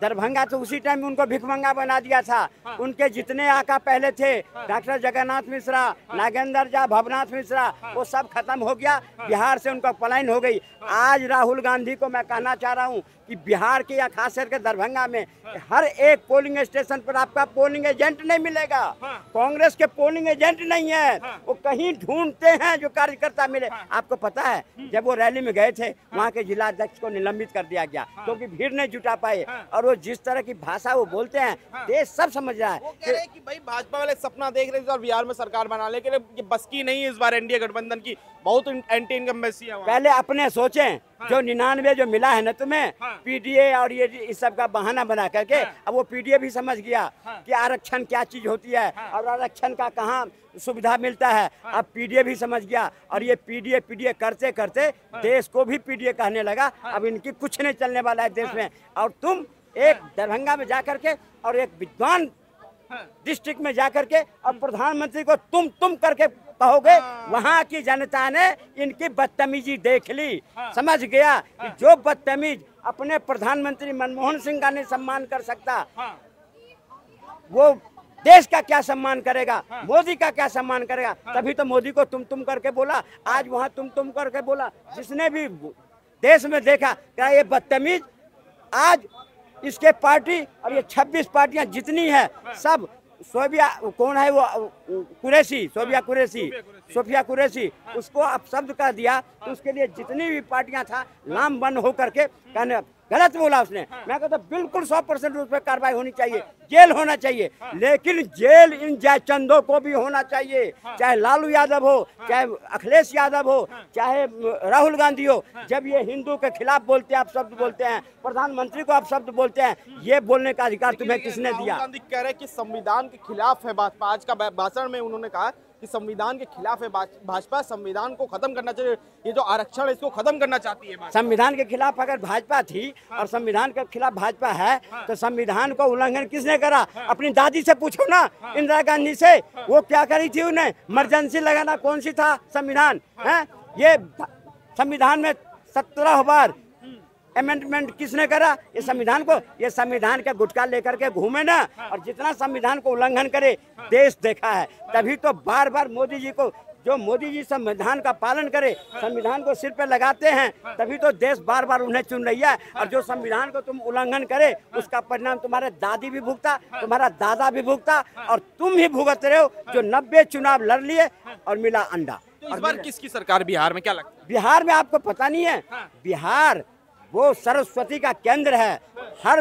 दरभंगा तो उसी टाइम उनको भिखमंगा बना दिया था। उनके जितने आका पहले थे, डॉक्टर जगन्नाथ मिश्रा, नागेंद्र झा, भवनाथ मिश्रा, वो सब खत्म हो गया। बिहार से उनका पलायन हो गई। आज राहुल गांधी को मैं कहना चाह रहा हूँ कि बिहार के या खास करके दरभंगा में हर एक पोलिंग स्टेशन पर आपका पोलिंग एजेंट नहीं मिलेगा। कांग्रेस के पोलिंग एजेंट नहीं है, वो कहीं ढूंढते हैं जो कार्यकर्ता मिले। आपको पता है जब वो रैली में गए थे, वहाँ के जिला अध्यक्ष को निलंबित कर दिया गया क्योंकि भीड़ नहीं जुटा पाए। और वो जिस तरह की भाषा वो बोलते हैं, देश सब समझ रहा है। वो कह रहे हैं कि भाई भाजपा वाले सपना देख रहे थे और बिहार में सरकार बना ले, ये बस की नहीं है इस बार एनडीए गठबंधन की, बहुत एंटी इनकम्बेंसी है। पहले अपने सोचें, जो 99 जो मिला है ना तुम्हें, पीडीए और ये इस सब का बहाना बना करके, अब वो पीडीए भी समझ गया कि आरक्षण क्या चीज होती है और आरक्षण का कहाँ सुविधा मिलता है। अब पीडीए भी समझ गया और ये पीडीए करते करते देश को भी पीडीए कहने लगा। अब इनकी कुछ नहीं चलने वाला है देश में। और तुम एक दरभंगा में जाकर के और एक विद्वान डिस्ट्रिक्ट में जाकर के और प्रधानमंत्री को तुम करके कहोगे, वहाँ की जनता ने इनकी बदतमीजी देख ली, समझ गया कि जो बदतमीज अपने प्रधानमंत्री मनमोहन सिंह का नहीं सम्मान कर सकता, वो देश का क्या सम्मान करेगा, मोदी का क्या सम्मान करेगा। तभी तो मोदी को तुम करके बोला, आज वहाँ तुम करके बोला। जिसने भी देश में देखा क्या ये बदतमीज, आज इसके पार्टी और ये 26 पार्टियां जितनी है सब सोफिया कौन है वो कुरैशी, सोफिया कुरैशी उसको अब शब्द कह दिया तो उसके लिए जितनी भी पार्टियां था लाम बंद हो करके कहने गलत बोला उसने। मैं कहता बिल्कुल 100% उस पर कार्रवाई होनी चाहिए, जेल होना चाहिए, लेकिन जेल इन जयचंदों को भी होना चाहिए। चाहे लालू यादव हो, चाहे अखिलेश यादव हो, चाहे राहुल गांधी हो। जब ये हिंदू के खिलाफ बोलते हैं, आप शब्द बोलते हैं, प्रधानमंत्री को आप शब्द बोलते हैं, ये बोलने का अधिकार तुम्हें किसने दिया? राहुल गांधी कह रहे हैं कि संविधान के खिलाफ है भाजपा। आज का भाषण में उन्होंने कहा कि संविधान के खिलाफ है भाजपा, संविधान को खत्म करना चाहिए, ये जो आरक्षण है इसको खत्म करना चाहती है। संविधान के खिलाफ अगर भाजपा थी और संविधान के खिलाफ भाजपा है तो संविधान को उल्लंघन किसने करा? अपनी दादी से पूछो ना, इंदिरा गांधी से, वो क्या करी थी? उन्हें इमरजेंसी लगाना कौन सी था संविधान है? ये संविधान में 17 बार अमेंडमेंट किसने करा? ये संविधान के गुटका लेकर के घूमे ना, और जितना संविधान को उल्लंघन करे देश देखा है। तभी तो बार बार मोदी जी को, जो मोदी जी संविधान का पालन करे, संविधान को सिर पे लगाते हैं, तभी तो देश बार बार उन्हें चुन रही है। और जो संविधान को तुम उल्लंघन करे उसका परिणाम तुम्हारे दादी भी भुगता, तुम्हारा दादा भी भुगता और तुम ही भुगत रहे हो, जो 90 चुनाव लड़ लिए और मिला अंडा। तो इस बार किसकी सरकार बिहार में क्या लगता है? बिहार में आपको पता नहीं है, बिहार वो सरस्वती का केंद्र है। हर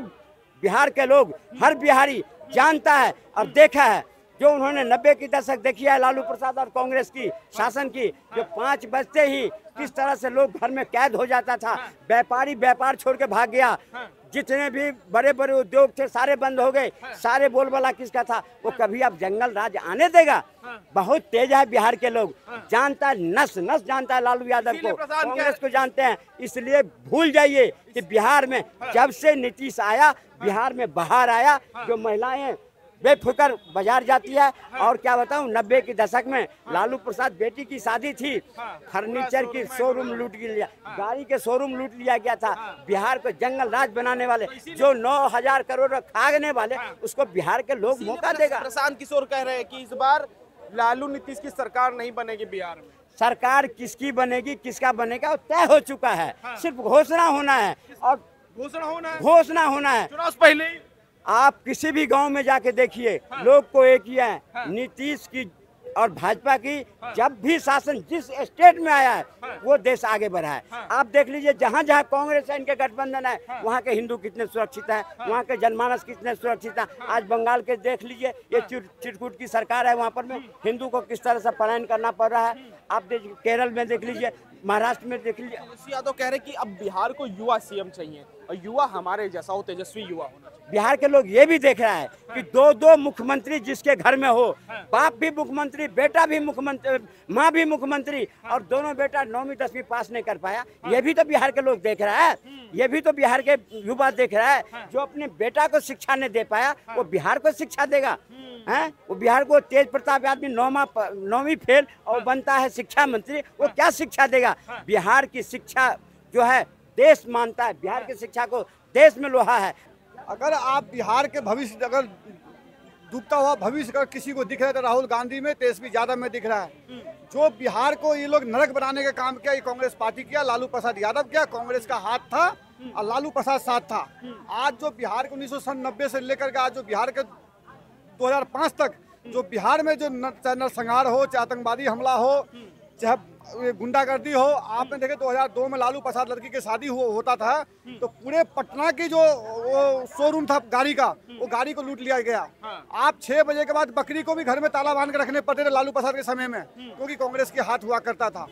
बिहार के लोग, हर बिहारी जानता है और देखा है। जो उन्होंने 90 की दशक देखी है लालू प्रसाद और कांग्रेस की शासन की, जो 5 बजते ही किस तरह से लोग घर में कैद हो जाता था, व्यापारी व्यापार छोड़ के भाग गया, जितने भी बड़े बड़े उद्योग थे सारे बंद हो गए, सारे बोलबाला किसका था? वो कभी अब जंगल राज आने देगा? बहुत तेज है बिहार के लोग, जानता है, नस नस जानता है लालू यादव को, कांग्रेस को जानते हैं। इसलिए भूल जाइए कि बिहार में जब से नीतीश आया, बिहार में बाहर आया, जो महिलाएं बेफिक्र बाजार जाती है। और क्या बताऊं, 90 के दशक में लालू प्रसाद बेटी की शादी थी, फर्नीचर की शोरूम लूट लिया, गाड़ी के शोरूम लूट लिया गया था। बिहार को जंगल राज बनाने वाले, जो 9,000 करोड़ खागने वाले, उसको बिहार के लोग मौका देगा। प्रशांत किशोर कह रहे हैं कि इस बार लालू नीतीश की सरकार नहीं बनेगी बिहार में। सरकार किसकी बनेगी, किसका बनेगा, वो तय हो चुका है। सिर्फ घोषणा होना है और घोषणा होना है। चुनाव से पहले आप किसी भी गांव में जाके देखिए, लोग को एक ही है, नीतीश की और भाजपा की जब भी शासन जिस स्टेट में आया है वो देश आगे बढ़ा है। आप देख लीजिए, जहाँ जहाँ कांग्रेस है, इनके गठबंधन है, वहाँ के हिंदू कितने सुरक्षित है, वहाँ के जनमानस कितने सुरक्षित है। आज बंगाल के देख लीजिए, ये चिरकुट की सरकार है, वहाँ पर में हिंदू को किस तरह से पलायन करना पड़ रहा है। आप देखिए, केरल में देख लीजिए, महाराष्ट्र में देख लीजिए। तेजस्वी यादव कह रहे कि अब बिहार को युवा सीएम चाहिए और युवा हमारे जैसा हो, तेजस्वी युवा होना चाहिए। बिहार के लोग ये भी देख रहा है कि 2-2 मुख्यमंत्री जिसके घर में हो, बाप भी मुख्यमंत्री, बेटा भी मुख्यमंत्री, माँ भी मुख्यमंत्री, और दोनों बेटा 9वीं 10वीं पास नहीं कर पाया, ये भी तो बिहार के लोग देख रहा है। ये भी तो बिहार के युवा देख रहा है। जो अपने बेटा को शिक्षा नहीं दे पाया, वो बिहार को शिक्षा देगा? हैं? वो बिहार को तेज प्रताप आदमी 9वीं फेल और बनता है शिक्षा मंत्री, वो क्या शिक्षा देगा? बिहार की शिक्षा जो है देश मानता है, बिहार की शिक्षा को देश में लोहा है। अगर आप बिहार के भविष्य अगर डूबता हुआ भविष्य अगर किसी को दिख रहा है तो राहुल गांधी में, तेजस्वी यादव में दिख रहा है। जो बिहार को ये लोग नरक बनाने का काम किया, ये कांग्रेस पार्टी किया, लालू प्रसाद यादव किया, कांग्रेस का हाथ था और लालू प्रसाद साथ था। आज जो बिहार को 1990 से लेकर के आज जो बिहार के 2005 तक जो बिहार में जो नरसंहार हो, चाहे आतंकवादी हमला हो, चाहे गुंडागर्दी हो, आपने देखे 2002 में लालू प्रसाद लड़की की शादी होता था तो पूरे पटना की जो वो शोरूम था गाड़ी का, वो गाड़ी को लूट लिया गया। आप 6 बजे के बाद बकरी को भी घर में ताला बांध के रखने पड़ते थे लालू प्रसाद के समय में, क्योंकि कांग्रेस के हाथ हुआ करता था।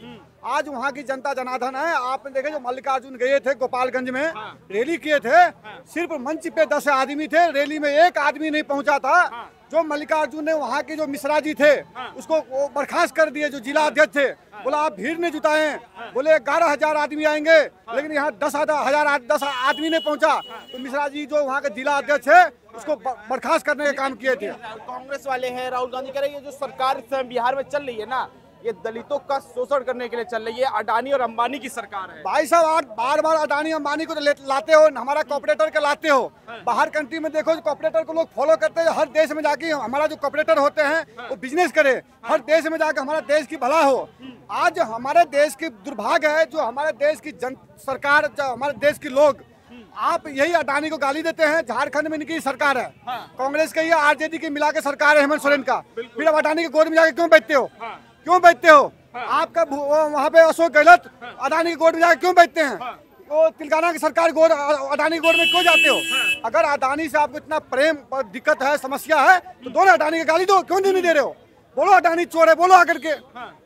आज वहाँ की जनता जनार्दन है। आपने देखे जो मल्लिकार्जुन गए थे गोपालगंज में, रैली किए थे, सिर्फ मंच पे 10 आदमी थे, रैली में एक आदमी नहीं पहुंचा था। जो मल्लिकार्जुन ने वहाँ के जो मिश्रा जी थे उसको बर्खास्त कर दिए, जो जिला अध्यक्ष थे, बोला आप भीड़ नहीं जुटाए, बोले 11,000 आदमी आएंगे, लेकिन यहाँ 10 आदमी नहीं पहुंचा। तो मिश्रा जी जो वहाँ के जिला अध्यक्ष है उसको बर्खास्त करने का काम किए थे। कांग्रेस वाले हैं, राहुल गांधी कह रहे हैं ये जो सरकार इस समय बिहार में चल रही है ना, ये दलितों का शोषण करने के लिए चल रही है, अडानी और अंबानी की सरकार है। भाई साहब आप बार बार अडानी अंबानी को तो लाते हो, हमारा कॉर्पोरेटर के लाते हो। बाहर कंट्री में देखो कॉर्पोरेटर को लोग फॉलो करते हैं, हर देश में जाके हमारा जो कॉर्पोरेटर होते हैं वो बिजनेस करे, हर देश में जाके हमारा देश की भला हो। आज हमारे देश की दुर्भाग्य है जो हमारे देश की सरकार, जो हमारे देश के लोग, आप यही अडानी को गाली देते हैं। झारखंड में इनकी सरकार है, कांग्रेस की आरजेडी की मिला के सरकार है हेमंत सोरेन का, फिर अब अडानी के गोद में जाके क्यों बैठते हो, क्यों बैठते हो? आपका वहाँ पे अशोक गहलोत अडानी के गोद में जाके क्यों बैठते हैं? वो तेलंगाना की सरकार गोद अडानी के गोद में क्यों जाते हो? अगर अडानी से आपको इतना प्रेम और दिक्कत है, समस्या है, तो दोनों अडानी की गाली दो, क्यों नहीं दे रहे हो? बोलो अडानी चोर है, बोलो आकर के।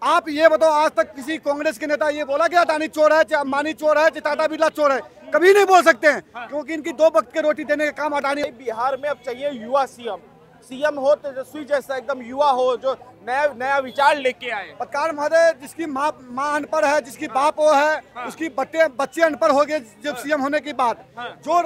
आप ये बताओ आज तक किसी कांग्रेस के नेता ये बोला कि अडानी चोर है, चाहे अंबानी चोर है, चाहे टाटा बिरला चोर है? कभी नहीं बोल सकते हैं, क्योंकि इनकी 2 वक्त के रोटी देने का काम अडानी। बिहार में अब चाहिए युवा सीएम हो, तेजस्वी जैसा एकदम युवा हो, जो नया विचार लेके आए। पत्रकार महोदय, जिसकी माँ अनपढ़ है, जिसकी बाप वो है, उसकी बच्चे अनपढ़ हो गए जब सीएम होने की बात, जो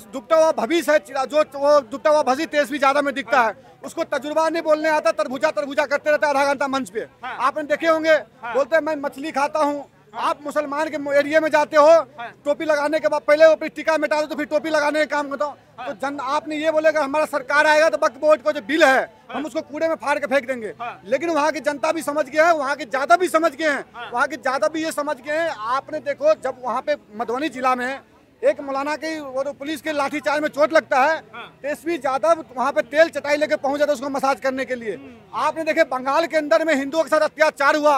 डूबता हुआ भविष्य है, जो वो डूबता हुआ भविष्य तेजस्वी यादव में दिखता है, उसको तजुर्बा नहीं बोलने आता, तरबूजा करते रहता है आधा घंटा मंच पे। आपने देखे होंगे, बोलते हैं मैं मछली खाता हूँ। आप मुसलमान के एरिया में जाते हो, टोपी लगाने के बाद पहले अपनी टीका मिटा दो तो फिर टोपी लगाने का काम करता हूँ। तो आपने ये बोलेगा हमारा सरकार आएगा तो वक्फ बोर्ड को जो बिल है हम उसको कूड़े में फाड़ के फेंक देंगे। लेकिन वहाँ की जनता भी समझ गए हैं, वहाँ के ज्यादा भी समझ गए हैं, वहाँ के ज्यादा भी ये समझ गए हैं। आपने देखो जब वहाँ पे मधुबनी जिला में एक मौलाना की वो तो पुलिस के लाठीचार्ज में चोट लगता है, तेजस्वी यादव वहाँ पे तेल चटाई लेके पहुंच जाता है उसको मसाज करने के लिए। आपने देखे बंगाल के अंदर में हिंदुओं के साथ अत्याचार हुआ,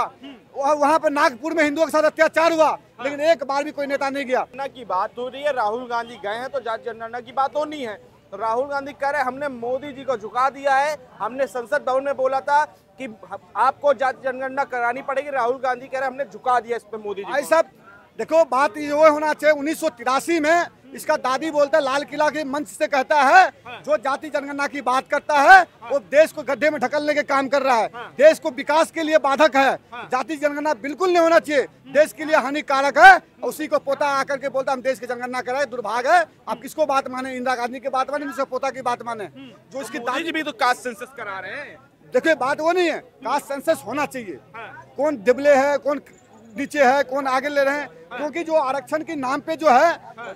वहाँ पे नागपुर में हिंदुओं के साथ अत्याचार हुआ, लेकिन एक बार भी कोई नेता नहीं गया। जनगणना की बात हो रही है, राहुल गांधी गए हैं तो जाति जनगणना की बात होनी है। तो राहुल गांधी कह रहे हैं हमने मोदी जी को झुका दिया है, हमने संसद भवन में बोला था कि आपको जाति जनगणना करानी पड़ेगी, राहुल गांधी कह रहे हैं हमने झुका दिया इस पे मोदी जी। भाई साहब देखो बात ये होना चाहिए, 1983 में इसका दादी बोलता है, लाल किला के मंच से कहता है जो जाति जनगणना की बात करता है वो देश को गड्ढे में ढकलने के काम कर रहा है, देश को विकास के लिए बाधक है। जाति जनगणना बिल्कुल नहीं होना चाहिए, देश के लिए हानिकारक है। उसी को पोता आकर के बोलता हम देश की जनगणना कराए, दुर्भाग्य है। आप किसको बात माने, इंदिरा गांधी की बात माने, जिससे पोता की बात माने? जो इसकी दादी भी तो कास्ट सेंसस करा रहे हैं। देखिए बात वो नहीं है, कास्ट सेंसस होना चाहिए। कौन दिबले है, कौन नीचे है, कौन आगे ले रहे हैं, क्योंकि जो आरक्षण के नाम पे जो है,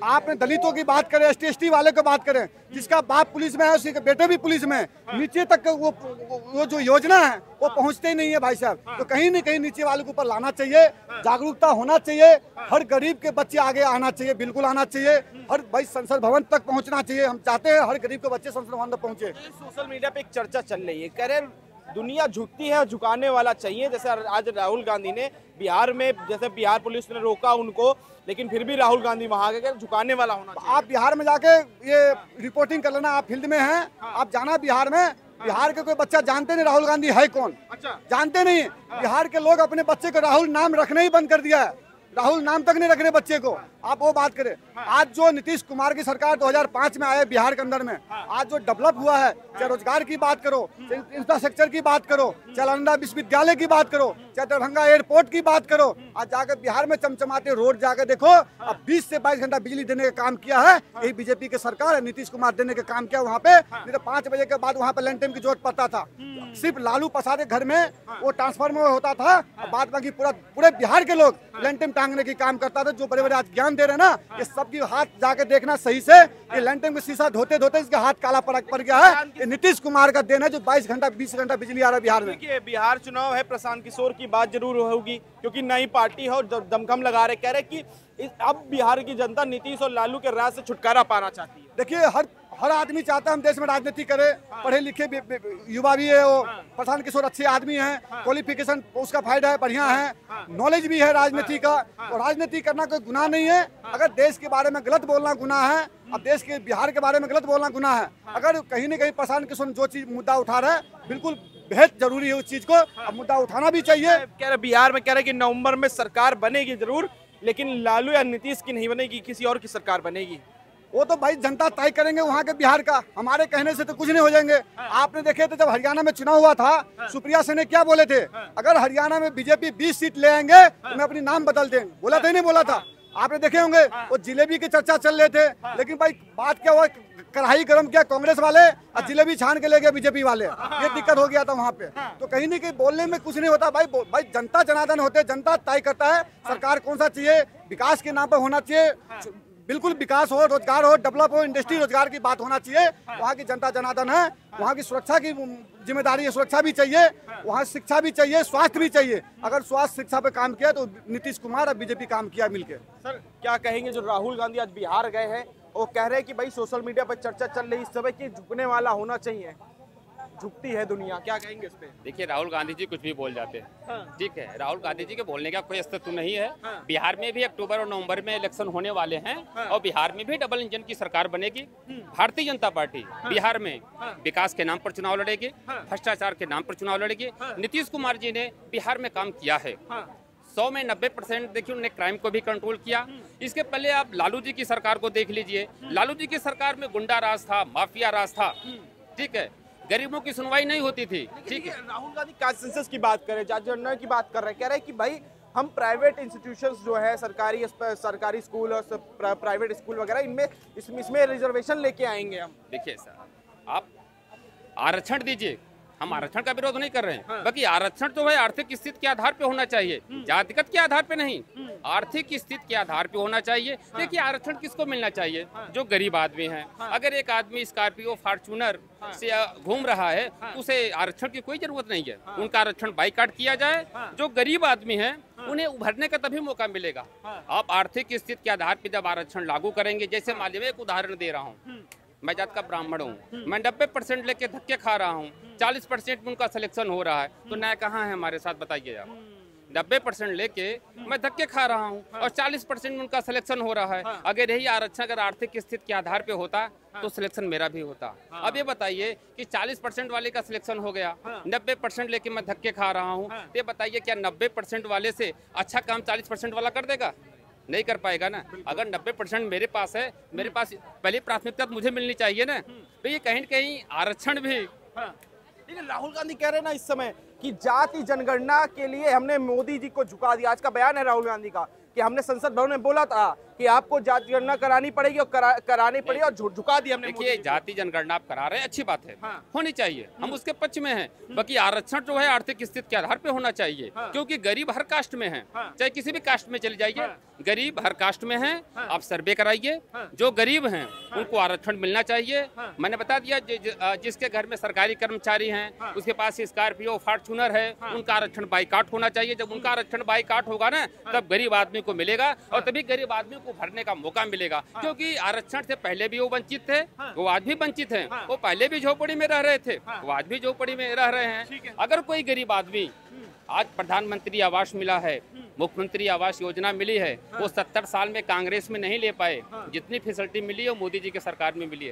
आपने दलितों की बात करें, ST वाले को बात करें, जिसका बाप पुलिस में है उसके बेटे भी पुलिस में, नीचे तक वो जो योजना है वो पहुंचते ही नहीं है भाई साहब। तो कहीं न कहीं नीचे वाले के ऊपर लाना चाहिए, जागरूकता होना चाहिए, हर गरीब के बच्चे आगे आना चाहिए, बिल्कुल आना चाहिए। हर भाई संसद भवन तक पहुँचना चाहिए, हम चाहते हैं हर गरीब के बच्चे संसद भवन तक पहुँचे। सोशल मीडिया पे एक चर्चा चल रही है, कह रहे दुनिया झुकती है, झुकाने वाला चाहिए। जैसे आज राहुल गांधी ने बिहार में, जैसे बिहार पुलिस ने रोका उनको, लेकिन फिर भी राहुल गांधी वहां गए, झुकाने वाला होना चाहिए। आप बिहार में जाके ये रिपोर्टिंग कर लेना, आप फील्ड में हैं, आप जाना बिहार में, बिहार के कोई बच्चा जानते नहीं राहुल गांधी है कौन। अच्छा, जानते नहीं। बिहार के लोग अपने बच्चे को राहुल नाम रखना ही बंद कर दिया है, राहुल नाम तक नहीं रख रहे बच्चे को। आप वो बात करें, आज जो नीतीश कुमार की सरकार 2005 में आए बिहार के अंदर में, आज जो डेवलप हुआ है, चाहे रोजगार की बात करो, चाहे इंफ्रास्ट्रक्चर की बात करो, चाहे नालंदा विश्वविद्यालय की बात करो, चाहे दरभंगा एयरपोर्ट की बात करो, आज जाकर बिहार में चमचमाते रोड जाकर देखो, अब 20 से 22 घंटा बिजली देने का काम किया है यही बीजेपी की सरकार है। नीतीश कुमार देने का काम किया वहाँ पे, नहीं तो 5 बजे के बाद वहाँ पे लैंड टाइम की जरूरत पड़ता था। सिर्फ लालू प्रसाद के घर में वो ट्रांसफार्मर होता था, बाद बाकी पूरे बिहार के लोग लैंड टाइम टांगने की काम करता था। जो बड़े बड़े आज ज्ञान दे रहे हैं ना, ये सबकी हाथ जाके देखना सही से, ये लैंटर्न में शीशा धोते धोते इसका हाथ काला पड़ गया है। ये नीतीश कुमार का देन है जो 22 घंटा 20 घंटा बिजली आ रहा है बिहार में। देखिए, बिहार चुनाव है, प्रशांत किशोर की बात जरूर होगी क्योंकि नई पार्टी है और दमखम लगा रहे, कह रहे कि अब बिहार की जनता नीतीश और लालू के राज से छुटकारा पाना चाहती है। देखिए, हर आदमी चाहता है हम देश में राजनीति करें, पढ़े लिखे युवा भी है, वो प्रशांत किशोर अच्छे आदमी हैं, क्वालिफिकेशन उसका फायदा है, बढ़िया है, नॉलेज भी है राजनीति का, और राजनीति करना कोई गुनाह नहीं है। अगर देश के बारे में गलत बोलना गुनाह है, अब देश के बिहार के बारे में गलत बोलना गुनाह है। अगर कहीं न कहीं प्रशांत किशोर जो चीज मुद्दा उठा रहा है, बिल्कुल बेहद जरूरी है उस चीज को, अब मुद्दा उठाना भी चाहिए। कह रहे बिहार में, कह रहे कि नवंबर में सरकार बनेगी जरूर, लेकिन लालू या नीतीश की नहीं बनेगी, किसी और की सरकार बनेगी। वो तो भाई जनता तय करेंगे वहाँ के बिहार का, हमारे कहने से तो कुछ नहीं हो जाएंगे। आपने देखे थे जब हरियाणा में चुनाव हुआ था, सुप्रिया सेन ने क्या बोले थे, अगर हरियाणा में बीजेपी 20 सीट ले आएंगे तो मैं अपनी नाम बदल देंगे, बोला था ही नहीं बोला था। आपने देखे होंगे वो जिलेबी की चर्चा चल रहे थे, लेकिन भाई बात क्या हुआ, कढ़ाई गरम किया कांग्रेस वाले और जिलेबी छान के ले गए बीजेपी वाले, ये दिक्कत हो गया था वहाँ पे। तो कहीं नहीं कहीं बोलने में कुछ नहीं होता भाई जनता जनार्दन होते, जनता तय करता है सरकार कौन सा चाहिए, विकास के नाम पर होना चाहिए, बिल्कुल विकास हो, रोजगार हो, डेवलप हो, इंडस्ट्री रोजगार की बात होना चाहिए। वहाँ की जनता जनार्दन है, वहाँ की सुरक्षा की जिम्मेदारी है, सुरक्षा भी चाहिए, वहाँ शिक्षा भी चाहिए, स्वास्थ्य भी चाहिए। अगर स्वास्थ्य शिक्षा पे काम किया तो नीतीश कुमार और बीजेपी काम किया मिलके। सर क्या कहेंगे, जो राहुल गांधी आज बिहार गए हैं, वो कह रहे हैं कि भाई सोशल मीडिया पर चर्चा चल रही इस समय कि झुकने वाला होना चाहिए, झुकती है दुनिया, क्या कहेंगे इस पे? देखिए, राहुल गांधी जी कुछ भी बोल जाते हैं, ठीक है, राहुल गांधी जी के बोलने का कोई अस्तित्व नहीं है। बिहार में भी अक्टूबर और नवंबर में इलेक्शन होने वाले हैं और बिहार में भी डबल इंजन की सरकार बनेगी। भारतीय जनता पार्टी बिहार में विकास के नाम पर चुनाव लड़ेगी, भ्रष्टाचार के नाम पर चुनाव लड़ेगी। नीतीश कुमार जी ने बिहार में काम किया है, 100 में 90% देखिए उन्होंने क्राइम को भी कंट्रोल किया। इसके पहले आप लालू जी की सरकार को देख लीजिए, लालू जी की सरकार में गुंडा राज था, माफिया राज था, ठीक है, गरीबों की सुनवाई नहीं होती थी, ठीक है। राहुल गांधी कास्ट सेंसस की बात करें, जाति जनगणना की बात कर रहे हैं, कह रहे हैं कि भाई हम प्राइवेट इंस्टीट्यूशंस जो है, सरकारी स्कूल और प्राइवेट स्कूल वगैरह, इनमें इसमें रिजर्वेशन लेके आएंगे हम। देखिए सर, आप आरक्षण दीजिए, हम आरक्षण का विरोध नहीं कर रहे हैं, बाकी आरक्षण तो है आर्थिक स्थिति के आधार पे होना चाहिए, जातिगत के आधार पे नहीं, आर्थिक स्थिति के आधार पे होना चाहिए। देखिए, आरक्षण किसको मिलना चाहिए, जो गरीब आदमी है। अगर एक आदमी स्कॉर्पियो फॉर्च्यूनर से घूम रहा है, उसे आरक्षण की कोई जरूरत नहीं है, उनका आरक्षण बाइकाट किया जाए। जो गरीब आदमी है उन्हें उभरने का तभी मौका मिलेगा। आप आर्थिक स्थिति के आधार पर जब आरक्षण लागू करेंगे, जैसे मान लीजिए एक उदाहरण दे रहा हूँ, मैं जात का ब्राह्मण हूँ, मैं 90% लेके धक्के खा रहा हूँ, 40% में उनका सिलेक्शन हो रहा है, तो न्याय कहाँ है हमारे साथ, बताइए आप। 90% लेके मैं धक्के खा रहा हूँ और 40% में उनका सिलेक्शन हो रहा है। अगर यही आरक्षण अगर आर्थिक स्थिति के आधार पे होता तो सिलेक्शन मेरा भी होता। अब ये बताइए कि 40% वाले का सिलेक्शन हो गया, 90% लेके मैं धक्के खा रहा हूँ, तो ये बताइए क्या 90% वाले से अच्छा काम 40% वाला कर देगा? नहीं कर पाएगा ना। अगर 90% मेरे पास है, मेरे पास पहली प्राथमिकता तो मुझे मिलनी चाहिए ना। तो ये कहीं न कहीं आरक्षण भी। लेकिन राहुल गांधी कह रहे हैं ना इस समय कि जाति जनगणना के लिए हमने मोदी जी को झुका दिया। आज का बयान है राहुल गांधी का कि हमने संसद भवन में बोला था कि आपको जाति जनगणना करानी पड़ेगी और करानी पड़ी और झुका दिया हमने। देखिए, जाति जनगणना आप करा रहे हैं, अच्छी बात है, होनी चाहिए, हम उसके पक्ष में हैं। बाकी आरक्षण जो है आर्थिक स्थिति के आधार पे होना चाहिए, क्योंकि गरीब हर कास्ट में है, चाहे किसी भी कास्ट में चले जाइए, गरीब हर कास्ट में है। आप सर्वे कराइए, जो गरीब हैं उनको आरक्षण मिलना चाहिए। मैंने बता दिया, जिसके घर में सरकारी कर्मचारी हैं, उसके पास स्कॉर्पियो फॉर्च्यूनर है, उनका आरक्षण बाइकाट होना चाहिए। जब उनका आरक्षण बाइकाट होगा ना, तब गरीब आदमी को मिलेगा और तभी गरीब आदमी को भरने का मौका मिलेगा। क्योंकि आरक्षण से पहले भी वो वंचित थे, वो आज भी वंचित हैं, वो पहले भी झोपड़ी में रह रहे थे, वो आज भी झोपड़ी में रह रहे हैं। अगर कोई गरीब आदमी आज प्रधानमंत्री आवास मिला है, मुख्यमंत्री आवास योजना मिली है, वो 70 साल में कांग्रेस में नहीं ले पाए, जितनी फैसिलिटी मिली है वो मोदी जी के सरकार में मिली है।